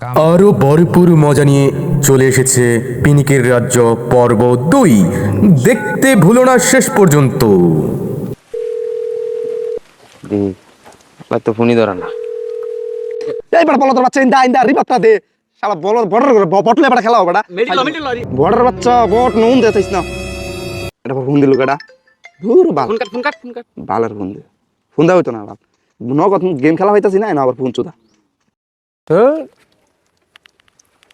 আরও ভরপুর মজা নিয়ে চলে এসেছে পিনিকের রাজ্য পর্ব 2। দেখতে ভুলো না শেষ পর্যন্ত। তো ফোনই ধরে না। এইবার বলো তোর বাচ্চা ইন্দা ইন্দা রিবাতটা দে শালা বল বর্ডার করে বটলে বড় খেলা হবে না বর্ডার বাচ্চা বট নুন দেতাইছ না এটা ফোন দিল কেডা দূর বাল ফোন কাট বালের ফোন দে ফোন দাও হইতো না বাল নগদ গেম খেলা হইতাছি না আবার ফোন চুদা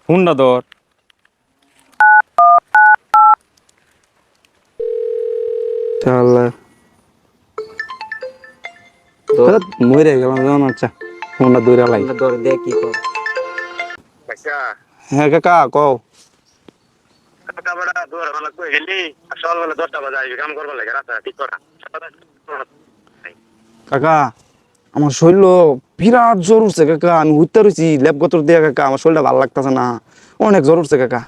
ফোনটা ধর। শালা মরে গেলাম জানো আচ্ছা ফোনটা দূরে লাই ধর দেখ কি কর। হ্যাঁ কাকা কও কাকা আমার শরীর বিরাট জ্বর উঠছে কাকা আমি উঠতে রয়েছি লেপ গতর দিয়ে কাকা আমার শরীরটা ভালো লাগতেছে না অনেক জ্বর উঠছে কাকা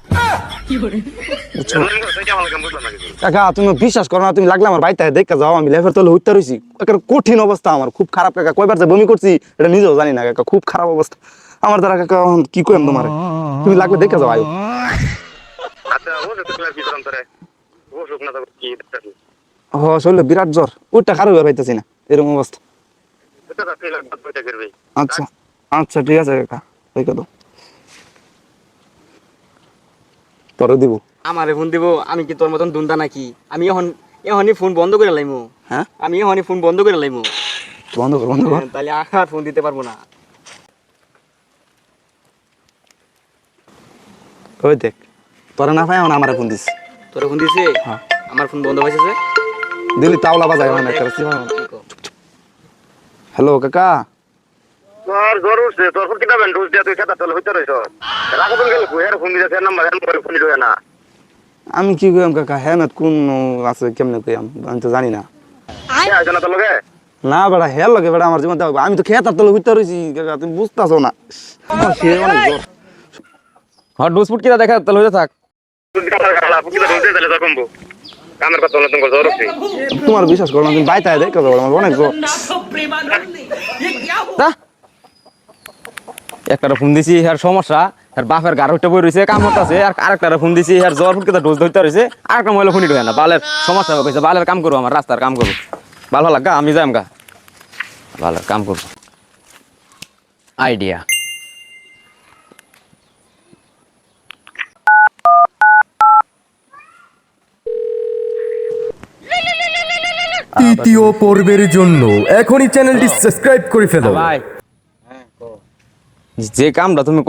কাকা তুমি বিশ্বাস করো না তুমি লাগলে আমার বাড়িতে দেখে যাও আমি লেপের তলে উঠতে রয়েছি একটা কঠিন অবস্থা আমার খুব খারাপ কাকা কয়বার যে বমি করছি এটা নিজেও জানি না কাকা খুব খারাপ অবস্থা আমার দ্বারা কাকা কি করেন তোমার তুমি লাগবে দেখে যাও আয়ো হ শরীরে বিরাট জ্বর ওইটা খারাপ হয়ে পাইতেছি না এরকম অবস্থা আচ্ছা আচ্ছা ঠিক আছে কাকা রেখে দাও পরে দিব আমারে ফোন দিব আমি কি তোর মতন দুন্দা নাকি আমি এখনই ফোন বন্ধ করে লাইমু হ্যাঁ আমি এখনই ফোন বন্ধ করে লাইমু বন্ধ কর বন্ধ কর তাহলে আর ফোন দিতে পারবো না ওই দেখ তোরা না পাই আমার ফোন দিস তোর ফোন দিছে হ্যাঁ আমার ফোন বন্ধ হয়েছে দিলি তাওলা বাজায় না হ্যালো কাকা তোর জ্বর উঠছে তোর ফোন কিনা ডোজ দিয়া তুই খেতা তলে হইতে রইছ রাখো তুমি গেল কুয়ার ফোন দিছে নাম্বার এর মোবাইল ফোন দিও না আমি কি কইম কাকা হেমেত কোন আছে কেমনে কইম আমি তো জানি না কে আইছ না তোর লগে না বেড়া হেল লাগে বেড়া আমার জীবন আমি তো খেতার তলে হইতে রইছি কাকা তুমি বুঝতাছো না আমার সে অনেক জ্বর হ্যাঁ ডোজ ফুট কিনা দেখা তাহলে হইতে থাক। তুই কথা খালা পুকিলা ডোজ দিয়ে তাহলে তো কমবো কামের কথা হলো তোমার জ্বর উঠছে তোমার বিশ্বাস করো না তুমি বাইতে দেখে যাও আমার অনেক জ্বর একটা ফোন দিছি আর সমস্যা আর বাপের গাড় উঠে বই রয়েছে কাম হতেছে আর আরেকটা ফোন দিছি আর জ্বর ফুটকে ডোজ ধরতে রয়েছে আরেকটা মহিলা ফোনই ঢোকে না বালের সমস্যা হয়েছে বালের কাম করবো আমার রাস্তার কাম করবো ভালো লাগা আমি যাইম গা বালের কাম করবো আইডিয়া তৃতীয় পর্বের জন্য এখনই চ্যানেলটি সাবস্ক্রাইব করে ফেলো। ভাই যে কামটা তুমি